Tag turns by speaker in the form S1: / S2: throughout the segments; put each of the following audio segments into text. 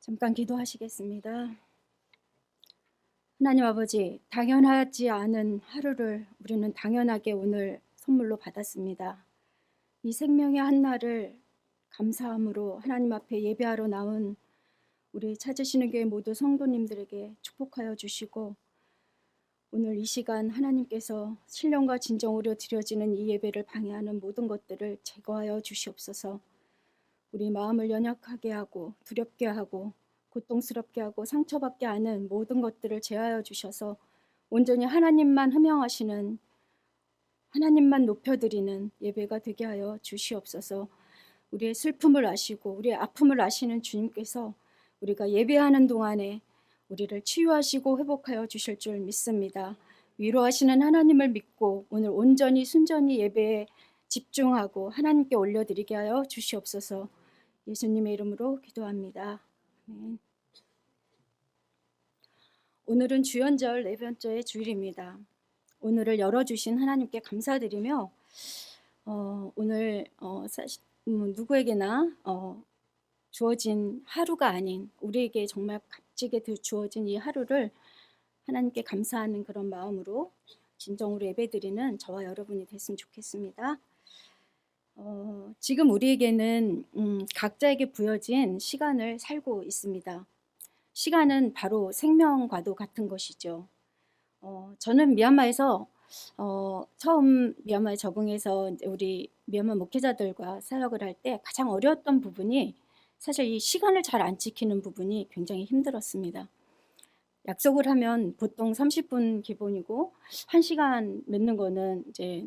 S1: 잠깐 기도하시겠습니다. 하나님 아버지, 당연하지 않은 하루를 우리는 당연하게 오늘 선물로 받았습니다. 이 생명의 한날을 감사함으로 하나님 앞에 예배하러 나온 우리 찾으시는 교회 모두 성도님들에게 축복하여 주시고, 오늘 이 시간 하나님께서 신령과 진정으로 드려지는 이 예배를 방해하는 모든 것들을 제거하여 주시옵소서. 우리 마음을 연약하게 하고 두렵게 하고 고통스럽게 하고 상처받게 하는 모든 것들을 제하여 주셔서 온전히 하나님만 흐명하시는, 하나님만 높여드리는 예배가 되게 하여 주시옵소서. 우리의 슬픔을 아시고 우리의 아픔을 아시는 주님께서 우리가 예배하는 동안에 우리를 치유하시고 회복하여 주실 줄 믿습니다. 위로하시는 하나님을 믿고 오늘 온전히 순전히 예배에 집중하고 하나님께 올려드리게 하여 주시옵소서. 예수님의 이름으로 기도합니다. 아멘. 오늘은 주연절 네 번째 주일입니다. 오늘을 열어주신 하나님께 감사드리며 오늘 사실 누구에게나 주어진 하루가 아닌 우리에게 정말 값지게 주어진 이 하루를 하나님께 감사하는 그런 마음으로 진정으로 예배드리는 저와 여러분이 됐으면 좋겠습니다. 지금 우리에게는 각자에게 부여진 시간을 살고 있습니다. 시간은 바로 생명과도 같은 것이죠. 저는 미얀마에서 처음 미얀마에 적응해서 이제 우리 미얀마 목회자들과 사역을 할 때 가장 어려웠던 부분이 사실 이 시간을 잘 안 지키는 부분이 굉장히 힘들었습니다. 약속을 하면 보통 30분 기본이고 1시간 늦는 거는 이제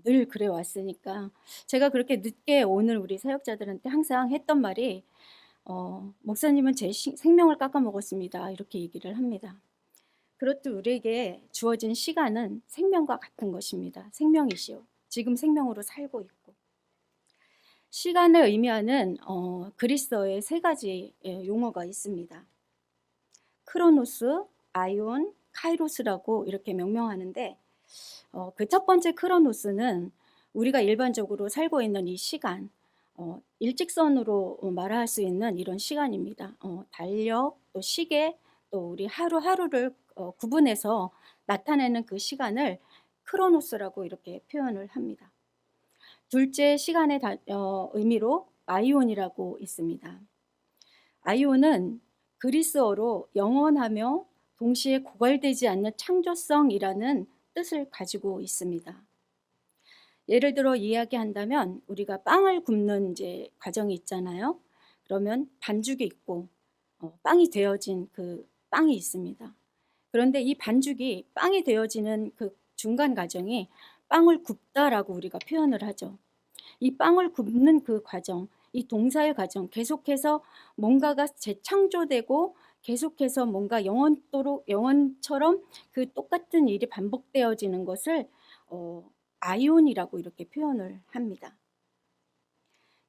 S1: 늘 그래 왔으니까 제가 그렇게 늦게 오늘 우리 사역자들한테 항상 했던 말이 목사님은 제 생명을 깎아먹었습니다. 이렇게 얘기를 합니다. 그렇듯 우리에게 주어진 시간은 생명과 같은 것입니다. 생명이시요. 지금 생명으로 살고 있고. 시간을 의미하는 그리스어의 세 가지 용어가 있습니다. 크로노스, 아이온, 카이로스라고 이렇게 명명하는데 그 첫 번째 크로노스는 우리가 일반적으로 살고 있는 이 시간, 일직선으로 말할 수 있는 이런 시간입니다. 달력, 또 시계, 또 우리 하루하루를 구분해서 나타내는 그 시간을 크로노스라고 이렇게 표현을 합니다. 둘째 시간의 의미로 아이온이라고 있습니다. 아이온은 그리스어로 영원하며 동시에 고갈되지 않는 창조성이라는 뜻을 가지고 있습니다. 예를 들어 이야기한다면 우리가 빵을 굽는 이제 과정이 있잖아요. 그러면 반죽이 있고 빵이 되어진 그 빵이 있습니다. 그런데 이 반죽이 빵이 되어지는 그 중간 과정이 빵을 굽다라고 우리가 표현을 하죠. 이 빵을 굽는 그 과정, 이 동사의 과정, 계속해서 뭔가가 재창조되고 계속해서 뭔가 영원처럼 그 똑같은 일이 반복되어지는 것을 아이온이라고 이렇게 표현을 합니다.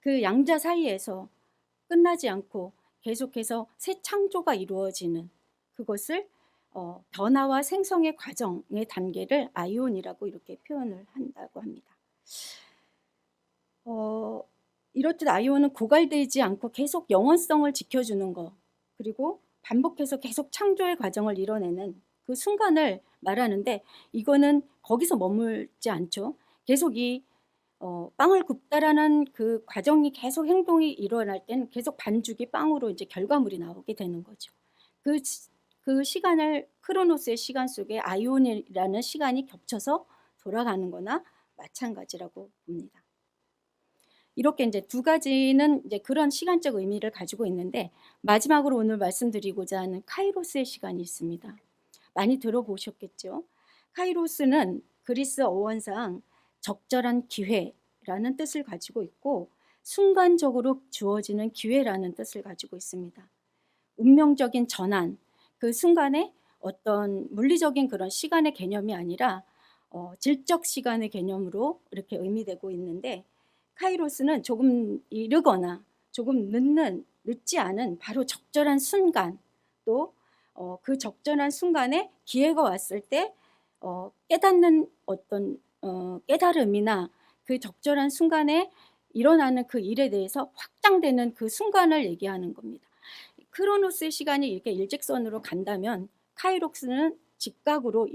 S1: 그 양자 사이에서 끝나지 않고 계속해서 새 창조가 이루어지는 그것을 변화와 생성의 과정의 단계를 아이온이라고 이렇게 표현을 한다고 합니다. 이렇듯 아이온은 고갈되지 않고 계속 영원성을 지켜주는 것, 그리고 반복해서 계속 창조의 과정을 이뤄내는 그 순간을 말하는데 이거는 거기서 머물지 않죠. 계속 이 빵을 굽다라는 그 과정이 계속 행동이 일어날 때는 계속 반죽이 빵으로 이제 결과물이 나오게 되는 거죠. 그 시간을 크로노스의 시간 속에 아이온이라는 시간이 겹쳐서 돌아가는 거나 마찬가지라고 봅니다. 이렇게 이제 두 가지는 이제 그런 시간적 의미를 가지고 있는데 마지막으로 오늘 말씀드리고자 하는 카이로스의 시간이 있습니다. 많이 들어보셨겠죠? 카이로스는 그리스 어원상 적절한 기회라는 뜻을 가지고 있고 순간적으로 주어지는 기회라는 뜻을 가지고 있습니다. 운명적인 전환, 그 순간에 어떤 물리적인 그런 시간의 개념이 아니라 질적 시간의 개념으로 이렇게 의미되고 있는데 카이로스는 조금 이르거나 조금 늦지 않은 바로 적절한 순간, 또 그 적절한 순간에 기회가 왔을 때 깨닫는 어떤 깨달음이나 그 적절한 순간에 일어나는 그 일에 대해서 확장되는 그 순간을 얘기하는 겁니다. 크로노스의 시간이 이렇게 일직선으로 간다면 카이로스는 직각으로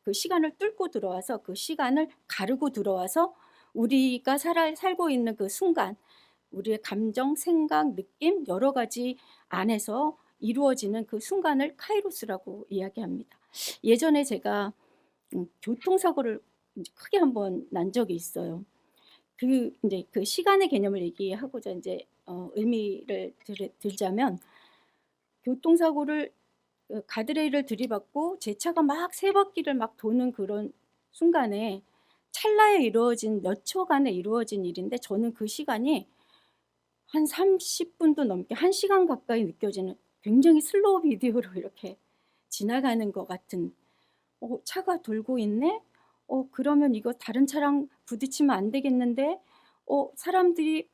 S1: 그 시간을 뚫고 들어와서 그 시간을 가르고 들어와서 우리가 살고 있는 그 순간, 우리의 감정, 생각, 느낌 여러 가지 안에서 이루어지는 그 순간을 카이로스라고 이야기합니다. 예전에 제가 교통사고를 크게 한번 난 적이 있어요. 이제 그 시간의 개념을 얘기하고자 이제 의미를 들자면, 교통사고를 가드레일을 들이받고 제 차가 막 세 바퀴를 막 도는 그런 순간에 찰나에 이루어진 몇 초간에 이루어진 일인데, 저는 그 시간이 한 30분도 넘게 1시간 가까이 느껴지는 굉장히 슬로우 비디오로 이렇게 지나가는 것 같은, 차가 돌고 있네? 그러면 이거 다른 차랑 부딪히면 안 되겠는데? 사람들이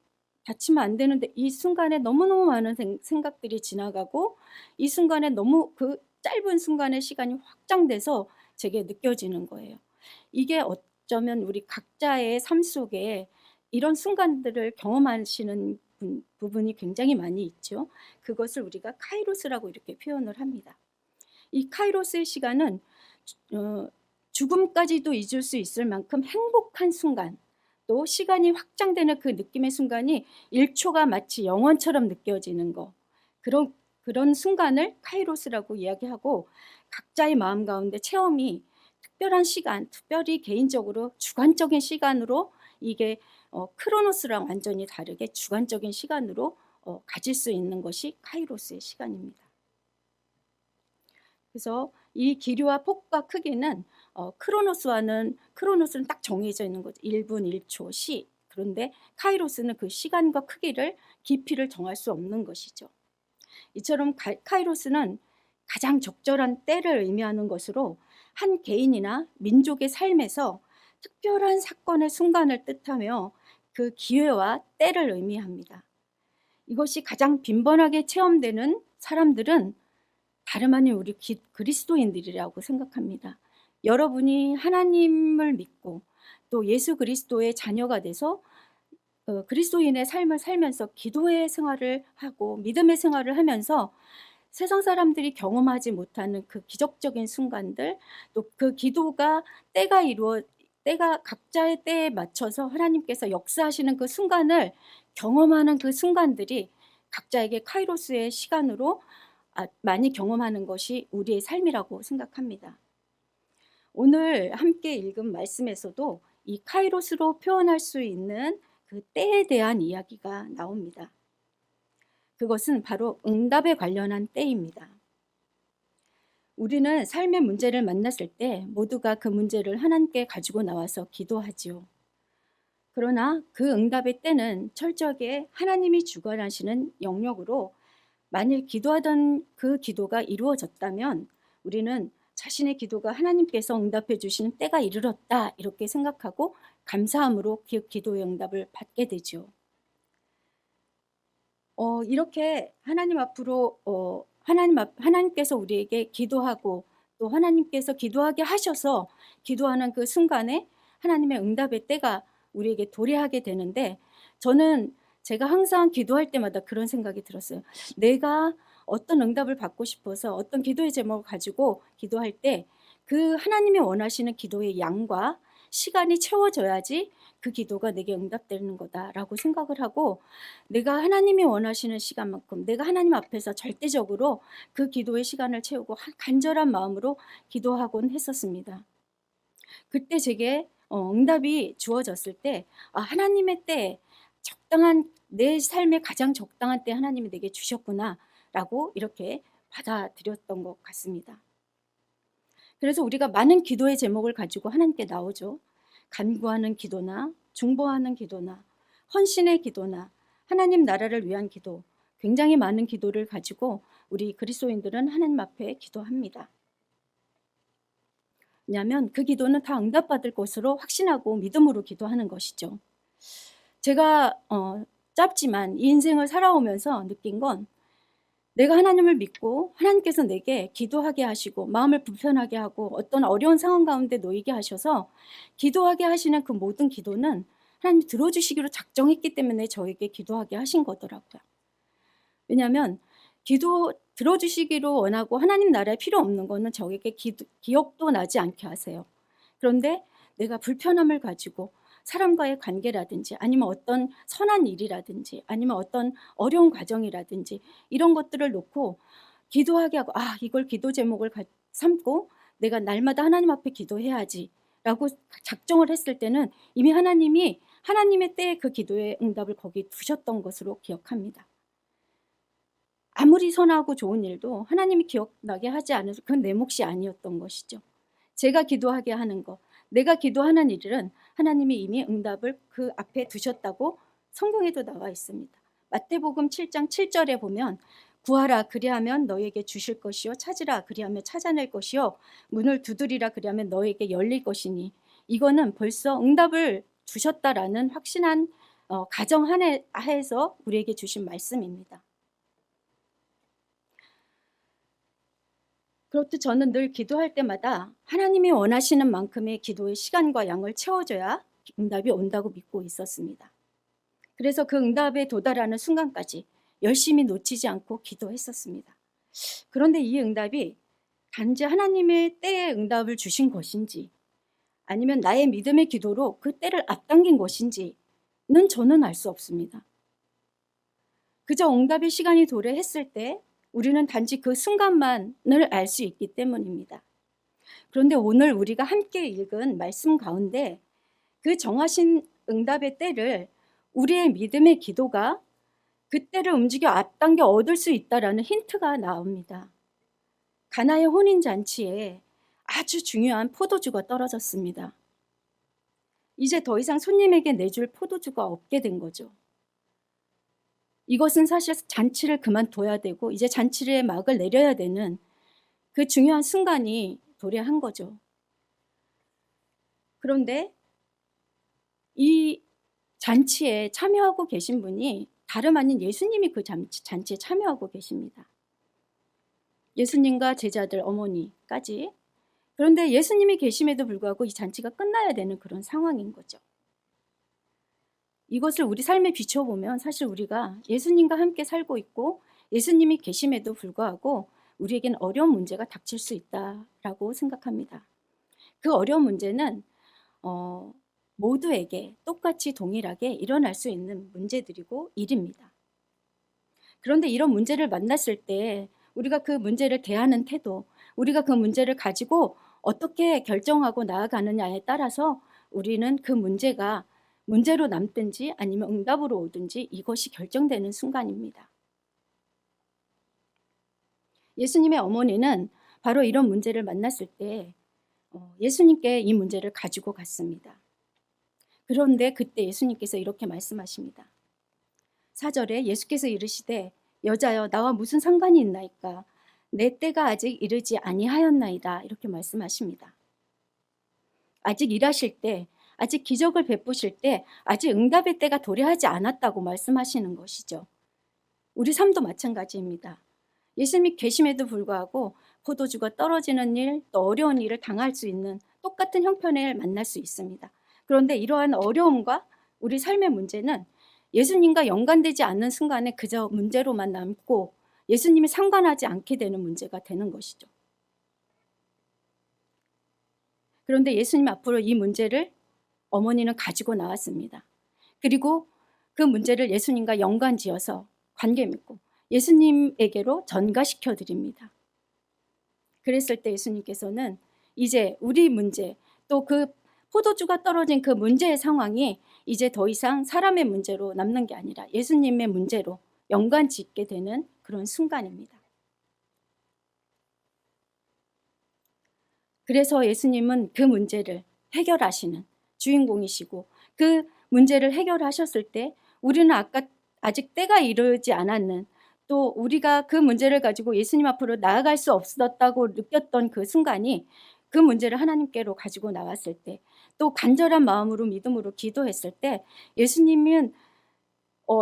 S1: 다치면 안 되는데? 이 순간에 너무너무 많은 생각들이 지나가고, 이 순간에 너무 그 짧은 순간의 시간이 확장돼서 제게 느껴지는 거예요. 이게 어쩌면 우리 각자의 삶 속에 이런 순간들을 경험하시는 부분이 굉장히 많이 있죠. 그것을 우리가 카이로스라고 이렇게 표현을 합니다. 이 카이로스의 시간은 죽음까지도 잊을 수 있을 만큼 행복한 순간, 또 시간이 확장되는 그 느낌의 순간이 1초가 마치 영원처럼 느껴지는 거, 그런 순간을 카이로스라고 이야기하고, 각자의 마음 가운데 체험이 특별한 시간, 특별히 개인적으로 주관적인 시간으로, 이게 크로노스랑 완전히 다르게 주관적인 시간으로 가질 수 있는 것이 카이로스의 시간입니다. 그래서 이 길이와 폭과 크기는 크로노스는 딱 정해져 있는 거죠. 1분 1초 시. 그런데 카이로스는 그 시간과 크기를, 깊이를 정할 수 없는 것이죠. 이처럼 카이로스는 가장 적절한 때를 의미하는 것으로 한 개인이나 민족의 삶에서 특별한 사건의 순간을 뜻하며 그 기회와 때를 의미합니다. 이것이 가장 빈번하게 체험되는 사람들은 다름 아닌 우리 그리스도인들이라고 생각합니다. 여러분이 하나님을 믿고 또 예수 그리스도의 자녀가 돼서 그리스도인의 삶을 살면서 기도의 생활을 하고 믿음의 생활을 하면서 세상 사람들이 경험하지 못하는 그 기적적인 순간들, 또 그 기도가 때가 각자의 때에 맞춰서 하나님께서 역사하시는 그 순간을 경험하는 그 순간들이 각자에게 카이로스의 시간으로 많이 경험하는 것이 우리의 삶이라고 생각합니다. 오늘 함께 읽은 말씀에서도 이 카이로스로 표현할 수 있는 그 때에 대한 이야기가 나옵니다. 그것은 바로 응답에 관련한 때입니다. 우리는 삶의 문제를 만났을 때 모두가 그 문제를 하나님께 가지고 나와서 기도하지요. 그러나 그 응답의 때는 철저하게 하나님이 주관하시는 영역으로, 만일 기도하던 그 기도가 이루어졌다면 우리는 자신의 기도가 하나님께서 응답해 주시는 때가 이르렀다, 이렇게 생각하고 감사함으로 그 기도의 응답을 받게 되죠. 이렇게 하나님 앞으로 하나님께서 우리에게 기도하고 또 하나님께서 기도하게 하셔서 기도하는 그 순간에 하나님의 응답의 때가 우리에게 도래하게 되는데, 제가 항상 기도할 때마다 그런 생각이 들었어요. 내가 어떤 응답을 받고 싶어서 어떤 기도의 제목을 가지고 기도할 때 그 하나님이 원하시는 기도의 양과 시간이 채워져야지 그 기도가 내게 응답되는 거다라고 생각을 하고, 내가 하나님이 원하시는 시간만큼 내가 하나님 앞에서 절대적으로 그 기도의 시간을 채우고 간절한 마음으로 기도하곤 했었습니다. 그때 제게 응답이 주어졌을 때, 하나님의 때에 적당한, 내 삶의 가장 적당한 때 하나님이 내게 주셨구나라고 이렇게 받아들였던 것 같습니다. 그래서 우리가 많은 기도의 제목을 가지고 하나님께 나오죠. 간구하는 기도나 중보하는 기도나 헌신의 기도나 하나님 나라를 위한 기도, 굉장히 많은 기도를 가지고 우리 그리스도인들은 하나님 앞에 기도합니다. 왜냐하면 그 기도는 다 응답받을 것으로 확신하고 믿음으로 기도하는 것이죠. 제가 짧지만 이 인생을 살아오면서 느낀 건, 내가 하나님을 믿고 하나님께서 내게 기도하게 하시고 마음을 불편하게 하고 어떤 어려운 상황 가운데 놓이게 하셔서 기도하게 하시는 그 모든 기도는 하나님이 들어주시기로 작정했기 때문에 저에게 기도하게 하신 거더라고요. 왜냐하면 기도 들어주시기로 원하고 하나님 나라에 필요 없는 거는 저에게 기억도 나지 않게 하세요. 그런데 내가 불편함을 가지고 사람과의 관계라든지 아니면 어떤 선한 일이라든지 아니면 어떤 어려운 과정이라든지 이런 것들을 놓고 기도하게 하고 이걸 기도 제목을 삼고 내가 날마다 하나님 앞에 기도해야지 라고 작정을 했을 때는 이미 하나님이 하나님의 때에 그 기도의 응답을 거기 두셨던 것으로 기억합니다. 아무리 선하고 좋은 일도 하나님이 기억나게 하지 않아서 그건 내 몫이 아니었던 것이죠. 제가 기도하게 하는 것, 내가 기도하는 일은 하나님이 이미 응답을 그 앞에 두셨다고 성경에도 나와 있습니다. 마태복음 7장 7절에 보면 구하라 그리하면 너에게 주실 것이요 찾으라 그리하면 찾아낼 것이요 문을 두드리라 그리하면 너에게 열릴 것이니 이거는 벌써 응답을 주셨다라는 확신한 가정 하에서 우리에게 주신 말씀입니다. 그렇듯 저는 늘 기도할 때마다 하나님이 원하시는 만큼의 기도의 시간과 양을 채워줘야 응답이 온다고 믿고 있었습니다. 그래서 그 응답에 도달하는 순간까지 열심히 놓치지 않고 기도했었습니다. 그런데 이 응답이 단지 하나님의 때에 응답을 주신 것인지 아니면 나의 믿음의 기도로 그 때를 앞당긴 것인지는 저는 알 수 없습니다. 그저 응답의 시간이 도래했을 때 우리는 단지 그 순간만을 알 수 있기 때문입니다. 그런데 오늘 우리가 함께 읽은 말씀 가운데 그 정하신 응답의 때를 우리의 믿음의 기도가 그 때를 움직여 앞당겨 얻을 수 있다라는 힌트가 나옵니다. 가나의 혼인잔치에 아주 중요한 포도주가 떨어졌습니다. 이제 더 이상 손님에게 내줄 포도주가 없게 된 거죠. 이것은 사실 잔치를 그만둬야 되고 이제 잔치의 막을 내려야 되는 그 중요한 순간이 도래한 거죠. 그런데 이 잔치에 참여하고 계신 분이 다름 아닌 예수님이 그 잔치에 참여하고 계십니다. 예수님과 제자들 어머니까지. 그런데 예수님이 계심에도 불구하고 이 잔치가 끝나야 되는 그런 상황인 거죠. 이것을 우리 삶에 비춰보면 사실 우리가 예수님과 함께 살고 있고 예수님이 계심에도 불구하고 우리에겐 어려운 문제가 닥칠 수 있다라고 생각합니다. 그 어려운 문제는 모두에게 똑같이 동일하게 일어날 수 있는 문제들이고 일입니다. 그런데 이런 문제를 만났을 때 우리가 그 문제를 대하는 태도, 우리가 그 문제를 가지고 어떻게 결정하고 나아가느냐에 따라서 우리는 그 문제가 문제로 남든지 아니면 응답으로 오든지 이것이 결정되는 순간입니다. 예수님의 어머니는 바로 이런 문제를 만났을 때 예수님께 이 문제를 가지고 갔습니다. 그런데 그때 예수님께서 이렇게 말씀하십니다. 4절에 예수께서 이르시되 여자여 나와 무슨 상관이 있나이까 내 때가 아직 이르지 아니하였나이다 이렇게 말씀하십니다. 아직 일하실 때 아직 기적을 베푸실 때 아직 응답의 때가 도래하지 않았다고 말씀하시는 것이죠. 우리 삶도 마찬가지입니다. 예수님이 계심에도 불구하고 포도주가 떨어지는 일, 또 어려운 일을 당할 수 있는 똑같은 형편을 만날 수 있습니다. 그런데 이러한 어려움과 우리 삶의 문제는 예수님과 연관되지 않는 순간에 그저 문제로만 남고 예수님이 상관하지 않게 되는 문제가 되는 것이죠. 그런데 예수님 앞으로 이 문제를 어머니는 가지고 나왔습니다. 그리고 그 문제를 예수님과 연관지어서 관계 맺고 예수님에게로 전가시켜 드립니다. 그랬을 때 예수님께서는 이제 우리 문제 또 그 포도주가 떨어진 그 문제의 상황이 이제 더 이상 사람의 문제로 남는 게 아니라 예수님의 문제로 연관짓게 되는 그런 순간입니다. 그래서 예수님은 그 문제를 해결하시는 주인공이시고 그 문제를 해결하셨을 때 우리는 아직 때가 이르지 않았는 또 우리가 그 문제를 가지고 예수님 앞으로 나아갈 수 없었다고 느꼈던 그 순간이 그 문제를 하나님께로 가지고 나왔을 때 또 간절한 마음으로 믿음으로 기도했을 때 예수님은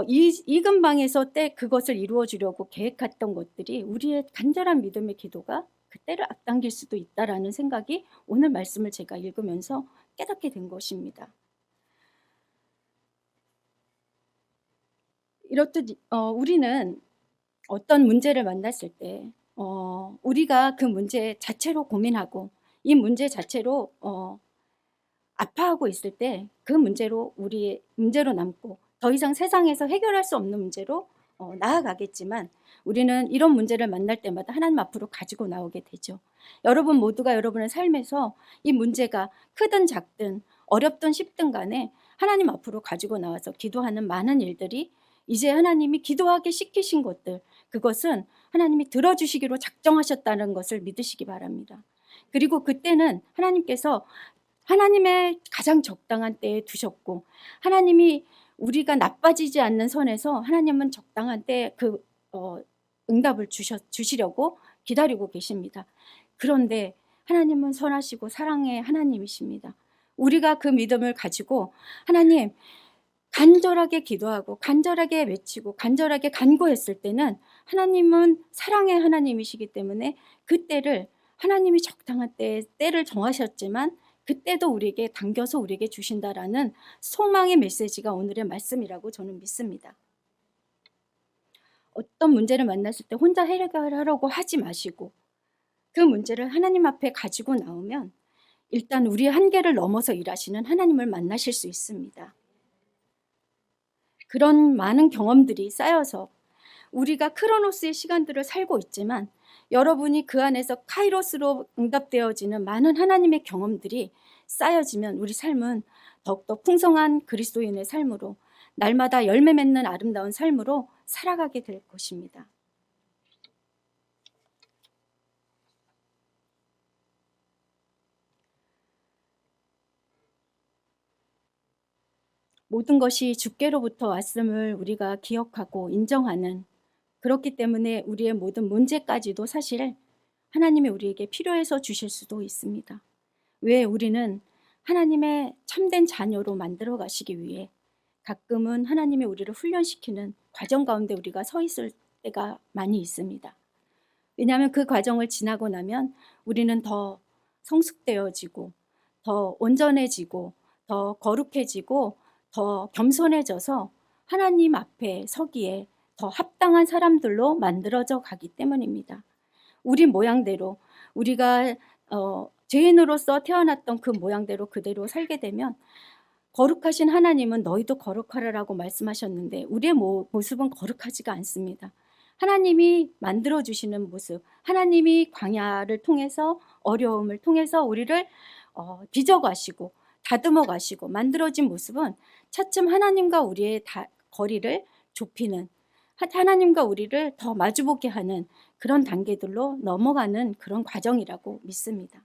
S1: 이 근방에서 때 그것을 이루어 주려고 계획했던 것들이 우리의 간절한 믿음의 기도가 그 때를 앞당길 수도 있다라는 생각이 오늘 말씀을 제가 읽으면서 깨닫게 된 것입니다. 이렇듯 우리는 어떤 문제를 만났을 때 우리가 그 문제 자체로 고민하고 이 문제 자체로 아파하고 있을 때 그 문제로 우리의 문제로 남고 더 이상 세상에서 해결할 수 없는 문제로 나아가겠지만 우리는 이런 문제를 만날 때마다 하나님 앞으로 가지고 나오게 되죠. 여러분 모두가 여러분의 삶에서 이 문제가 크든 작든 어렵든 쉽든 간에 하나님 앞으로 가지고 나와서 기도하는 많은 일들이 이제 하나님이 기도하게 시키신 것들, 그것은 하나님이 들어주시기로 작정하셨다는 것을 믿으시기 바랍니다. 그리고 그때는 하나님께서 하나님의 가장 적당한 때에 두셨고, 하나님이 우리가 나빠지지 않는 선에서 하나님은 적당한 때에 응답을 주시려고 기다리고 계십니다. 그런데 하나님은 선하시고 사랑의 하나님이십니다. 우리가 그 믿음을 가지고 하나님 간절하게 기도하고 간절하게 외치고 간절하게 간구했을 때는 하나님은 사랑의 하나님이시기 때문에 그때를 하나님이 적당한 때를 정하셨지만 그때도 우리에게 당겨서 우리에게 주신다라는 소망의 메시지가 오늘의 말씀이라고 저는 믿습니다. 어떤 문제를 만났을 때 혼자 해결하려고 하지 마시고 그 문제를 하나님 앞에 가지고 나오면 일단 우리의 한계를 넘어서 일하시는 하나님을 만나실 수 있습니다. 그런 많은 경험들이 쌓여서 우리가 크로노스의 시간들을 살고 있지만 여러분이 그 안에서 카이로스로 응답되어지는 많은 하나님의 경험들이 쌓여지면 우리 삶은 더욱더 풍성한 그리스도인의 삶으로 날마다 열매 맺는 아름다운 삶으로 살아가게 될 것입니다. 모든 것이 주께로부터 왔음을 우리가 기억하고 인정하는, 그렇기 때문에 우리의 모든 문제까지도 사실 하나님이 우리에게 필요해서 주실 수도 있습니다. 왜 우리는 하나님의 참된 자녀로 만들어 가시기 위해 가끔은 하나님이 우리를 훈련시키는 과정 가운데 우리가 서 있을 때가 많이 있습니다. 왜냐하면 그 과정을 지나고 나면 우리는 더 성숙되어지고 더 온전해지고 더 거룩해지고 더 겸손해져서 하나님 앞에 서기에 더 합당한 사람들로 만들어져 가기 때문입니다. 우리 모양대로 우리가 죄인으로서 태어났던 그 모양대로 그대로 살게 되면 거룩하신 하나님은 너희도 거룩하라라고 말씀하셨는데 우리의 모습은 거룩하지가 않습니다. 하나님이 만들어주시는 모습, 하나님이 광야를 통해서 어려움을 통해서 우리를 빚어가시고 다듬어 가시고 만들어진 모습은 차츰 하나님과 우리의 거리를 좁히는, 하나님과 우리를 더 마주보게 하는 그런 단계들로 넘어가는 그런 과정이라고 믿습니다.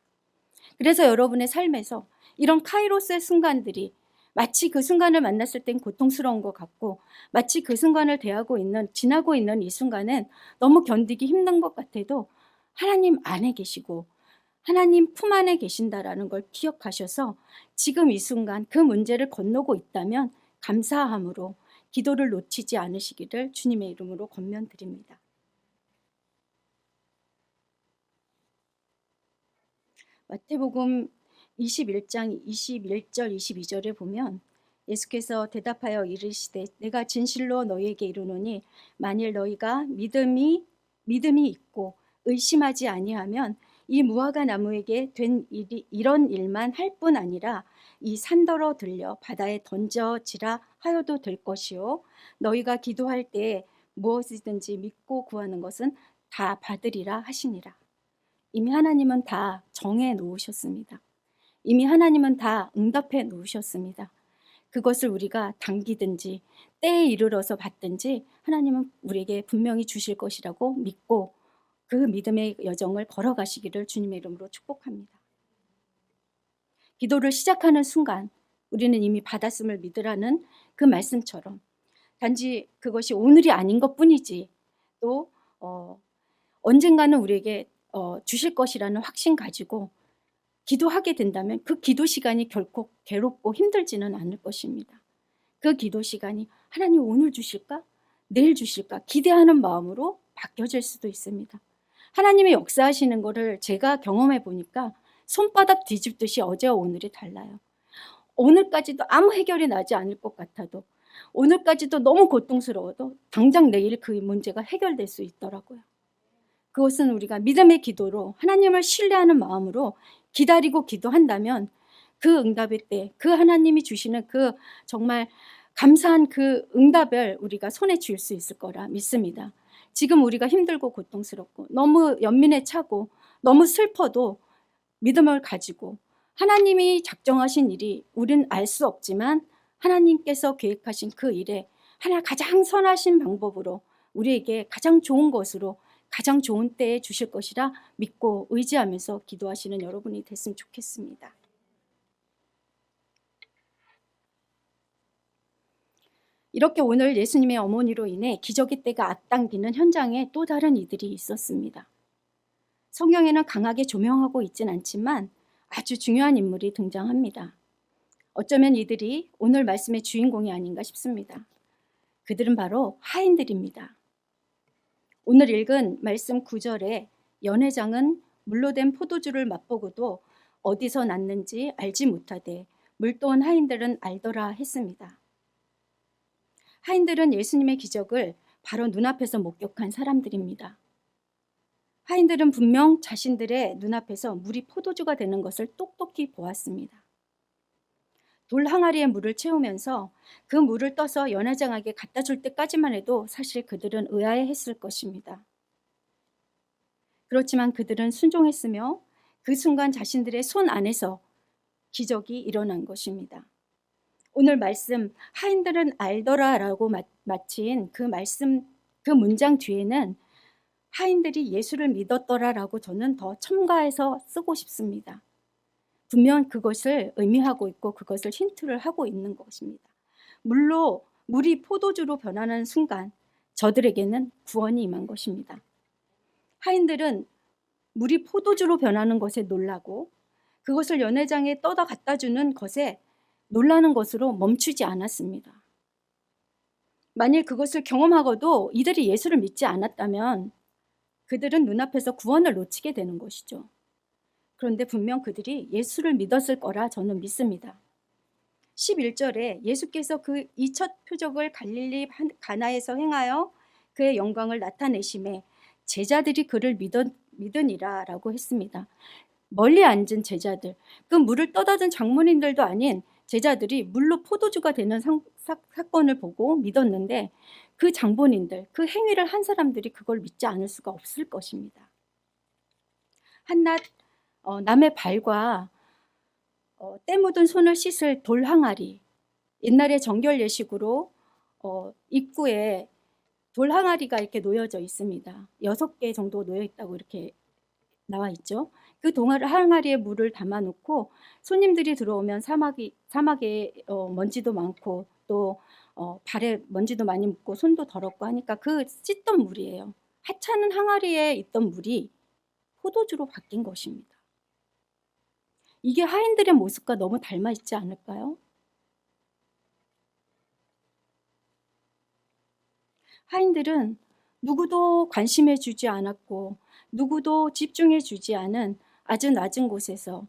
S1: 그래서 여러분의 삶에서 이런 카이로스의 순간들이 마치 그 순간을 만났을 땐 고통스러운 것 같고 마치 그 순간을 지나고 있는 이 순간은 너무 견디기 힘든 것 같아도 하나님 안에 계시고 하나님 품 안에 계신다라는 걸 기억하셔서 지금 이 순간 그 문제를 건너고 있다면 감사함으로 기도를 놓치지 않으시기를 주님의 이름으로 권면드립니다. 마태복음 21장 21절 22절에 보면 예수께서 대답하여 이르시되 내가 진실로 너희에게 이르노니 만일 너희가 믿음이 있고 의심하지 아니하면 이 무화과 나무에게 된 일이 이런 일만 할 뿐 아니라 이 산더러 들려 바다에 던져지라 하여도 될 것이요 너희가 기도할 때 무엇이든지 믿고 구하는 것은 다 받으리라 하시니라. 이미 하나님은 다 정해 놓으셨습니다. 이미 하나님은 다 응답해 놓으셨습니다. 그것을 우리가 당기든지 때에 이르러서 받든지 하나님은 우리에게 분명히 주실 것이라고 믿고 그 믿음의 여정을 걸어가시기를 주님의 이름으로 축복합니다. 기도를 시작하는 순간 우리는 이미 받았음을 믿으라는 그 말씀처럼 단지 그것이 오늘이 아닌 것뿐이지 또 언젠가는 우리에게 주실 것이라는 확신 가지고 기도하게 된다면 그 기도 시간이 결코 괴롭고 힘들지는 않을 것입니다. 그 기도 시간이 하나님 오늘 주실까? 내일 주실까? 기대하는 마음으로 바뀌어질 수도 있습니다. 하나님의 역사하시는 것을 제가 경험해 보니까 손바닥 뒤집듯이 어제와 오늘이 달라요. 오늘까지도 아무 해결이 나지 않을 것 같아도 오늘까지도 너무 고통스러워도 당장 내일 그 문제가 해결될 수 있더라고요. 그것은 우리가 믿음의 기도로 하나님을 신뢰하는 마음으로 기다리고 기도한다면 그 응답의 때 그 하나님이 주시는 그 정말 감사한 그 응답을 우리가 손에 쥘 수 있을 거라 믿습니다. 지금 우리가 힘들고 고통스럽고 너무 연민에 차고 너무 슬퍼도 믿음을 가지고 하나님이 작정하신 일이 우린 알 수 없지만 하나님께서 계획하신 그 일에 하나 가장 선하신 방법으로 우리에게 가장 좋은 것으로 가장 좋은 때에 주실 것이라 믿고 의지하면서 기도하시는 여러분이 됐으면 좋겠습니다. 이렇게 오늘 예수님의 어머니로 인해 기적의 때가 앞당기는 현장에 또 다른 이들이 있었습니다. 성경에는 강하게 조명하고 있진 않지만 아주 중요한 인물이 등장합니다. 어쩌면 이들이 오늘 말씀의 주인공이 아닌가 싶습니다. 그들은 바로 하인들입니다. 오늘 읽은 말씀 9절에 연회장은 물로 된 포도주를 맛보고도 어디서 났는지 알지 못하되 물도온 하인들은 알더라 했습니다. 하인들은 예수님의 기적을 바로 눈앞에서 목격한 사람들입니다. 하인들은 분명 자신들의 눈앞에서 물이 포도주가 되는 것을 똑똑히 보았습니다. 돌 항아리에 물을 채우면서 그 물을 떠서 연회장에게 갖다 줄 때까지만 해도 사실 그들은 의아해했을 것입니다. 그렇지만 그들은 순종했으며 그 순간 자신들의 손 안에서 기적이 일어난 것입니다. 오늘 말씀 하인들은 알더라라고 마친 그 말씀 그 문장 뒤에는 하인들이 예수를 믿었더라라고 저는 더 첨가해서 쓰고 싶습니다. 분명 그것을 의미하고 있고 그것을 힌트를 하고 있는 것입니다. 물이 포도주로 변하는 순간 저들에게는 구원이 임한 것입니다. 하인들은 물이 포도주로 변하는 것에 놀라고 그것을 연회장에 떠다 갖다 주는 것에 놀라는 것으로 멈추지 않았습니다. 만일 그것을 경험하고도 이들이 예수를 믿지 않았다면 그들은 눈앞에서 구원을 놓치게 되는 것이죠. 그런데 분명 그들이 예수를 믿었을 거라 저는 믿습니다. 11절에 예수께서 그 이 첫 표적을 갈릴리 가나에서 행하여 그의 영광을 나타내심에 제자들이 그를 믿으니라 라고 했습니다. 멀리 앉은 제자들, 그 물을 떠다 준 장문인들도 아닌 제자들이 물로 포도주가 되는 사건을 보고 믿었는데 그 장본인들, 그 행위를 한 사람들이 그걸 믿지 않을 수가 없을 것입니다. 한낱 남의 발과 때 묻은 손을 씻을 돌 항아리, 옛날에 정결 예식으로 입구에 돌 항아리가 이렇게 놓여져 있습니다. 6개 정도 놓여 있다고 이렇게 나와 있죠. 그 항아리에 물을 담아 놓고 손님들이 들어오면 사막에 먼지도 많고 또 발에 먼지도 많이 묻고 손도 더럽고 하니까 그 씻던 물이에요. 하찮은 항아리에 있던 물이 포도주로 바뀐 것입니다. 이게 하인들의 모습과 너무 닮아 있지 않을까요? 하인들은 누구도 관심해 주지 않았고 누구도 집중해 주지 않은 아주 낮은 곳에서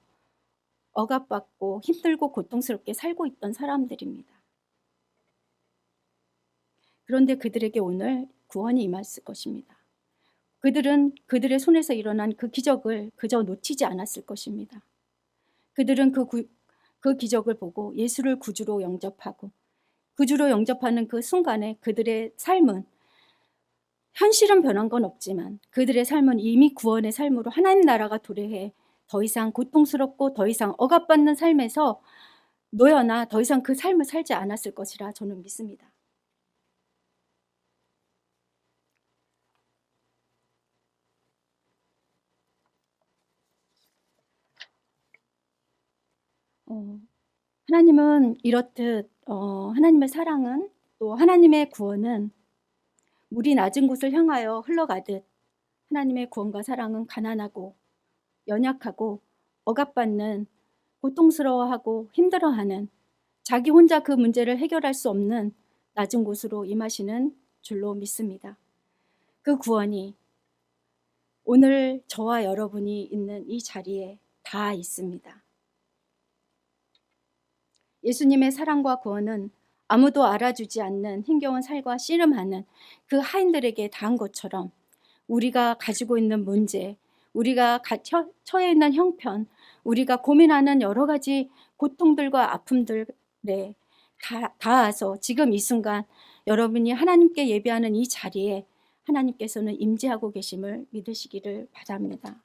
S1: 억압받고 힘들고 고통스럽게 살고 있던 사람들입니다. 그런데 그들에게 오늘 구원이 임했을 것입니다. 그들은 그들의 손에서 일어난 그 기적을 그저 놓치지 않았을 것입니다. 그들은 그 기적을 보고 예수를 구주로 영접하고 구주로 영접하는 그 순간에 그들의 삶은 현실은 변한 건 없지만 그들의 삶은 이미 구원의 삶으로 하나님 나라가 도래해 더 이상 고통스럽고 더 이상 억압받는 삶에서 놓여나 더 이상 그 삶을 살지 않았을 것이라 저는 믿습니다. 하나님은 이렇듯 하나님의 사랑은 또 하나님의 구원은 물이 낮은 곳을 향하여 흘러가듯 하나님의 구원과 사랑은 가난하고 연약하고 억압받는 고통스러워하고 힘들어하는 자기 혼자 그 문제를 해결할 수 없는 낮은 곳으로 임하시는 줄로 믿습니다. 그 구원이 오늘 저와 여러분이 있는 이 자리에 다 있습니다. 예수님의 사랑과 구원은 아무도 알아주지 않는 힘겨운 살과 씨름하는 그 하인들에게 닿은 것처럼 우리가 가지고 있는 문제, 우리가 처해 있는 형편, 우리가 고민하는 여러 가지 고통들과 아픔들에 닿아서 지금 이 순간 여러분이 하나님께 예배하는 이 자리에 하나님께서는 임재하고 계심을 믿으시기를 바랍니다.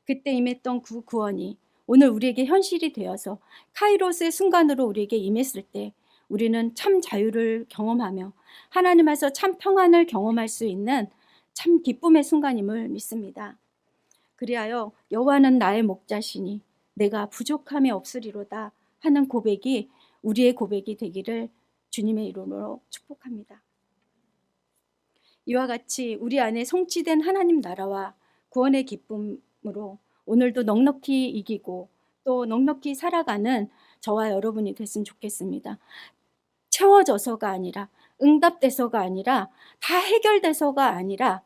S1: 그때 임했던 그 구원이 오늘 우리에게 현실이 되어서 카이로스의 순간으로 우리에게 임했을 때 우리는 참 자유를 경험하며 하나님께서 참 평안을 경험할 수 있는 참 기쁨의 순간임을 믿습니다. 그리하여 여호와는 나의 목자시니 내가 부족함이 없으리로다 하는 고백이 우리의 고백이 되기를 주님의 이름으로 축복합니다. 이와 같이 우리 안에 성취된 하나님 나라와 구원의 기쁨으로 오늘도 넉넉히 이기고 또 넉넉히 살아가는 저와 여러분이 됐으면 좋겠습니다. 채워져서가 아니라 응답돼서가 아니라 다 해결돼서가 아니라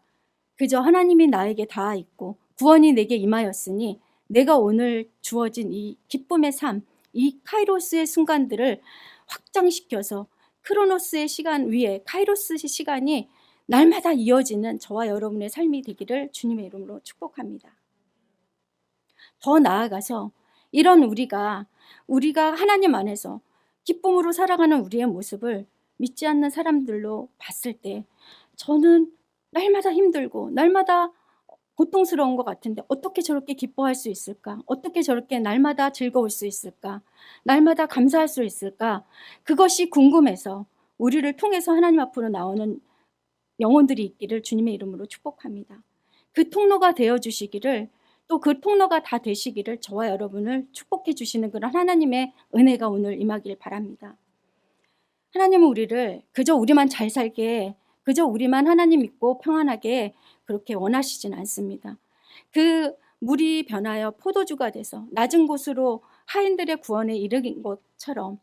S1: 그저 하나님이 나에게 닿아 있고 구원이 내게 임하였으니 내가 오늘 주어진 이 기쁨의 삶, 이 카이로스의 순간들을 확장시켜서 크로노스의 시간 위에 카이로스의 시간이 날마다 이어지는 저와 여러분의 삶이 되기를 주님의 이름으로 축복합니다. 더 나아가서 이런 우리가 하나님 안에서 기쁨으로 살아가는 우리의 모습을 믿지 않는 사람들로 봤을 때 저는 날마다 힘들고 날마다 고통스러운 것 같은데 어떻게 저렇게 기뻐할 수 있을까? 어떻게 저렇게 날마다 즐거울 수 있을까? 날마다 감사할 수 있을까? 그것이 궁금해서 우리를 통해서 하나님 앞으로 나오는 영혼들이 있기를 주님의 이름으로 축복합니다. 그 통로가 되어주시기를 또 그 통로가 다 되시기를 저와 여러분을 축복해 주시는 그런 하나님의 은혜가 오늘 임하길 바랍니다. 하나님은 우리를 그저 우리만 잘 살게, 그저 우리만 하나님 믿고 평안하게 그렇게 원하시진 않습니다. 그 물이 변하여 포도주가 돼서 낮은 곳으로 하인들의 구원에 이르긴 것처럼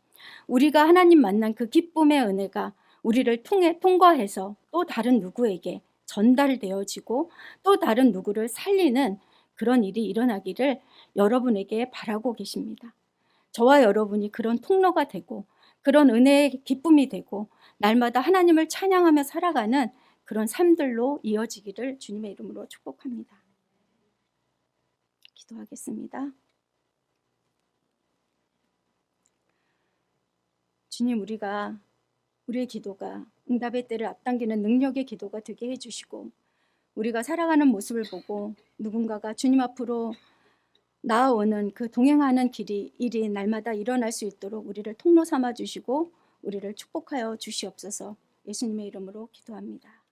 S1: 우리가 하나님 만난 그 기쁨의 은혜가 우리를 통과해서 또 다른 누구에게 전달되어지고 또 다른 누구를 살리는 그런 일이 일어나기를 여러분에게 바라고 계십니다. 저와 여러분이 그런 통로가 되고 그런 은혜의 기쁨이 되고 날마다 하나님을 찬양하며 살아가는 그런 삶들로 이어지기를 주님의 이름으로 축복합니다. 기도하겠습니다. 주님, 우리의 기도가 응답의 때를 앞당기는 능력의 기도가 되게 해주시고 우리가 살아가는 모습을 보고 누군가가 주님 앞으로 나아오는 그 동행하는 일이 날마다 일어날 수 있도록 우리를 통로 삼아 주시고 우리를 축복하여 주시옵소서. 예수님의 이름으로 기도합니다.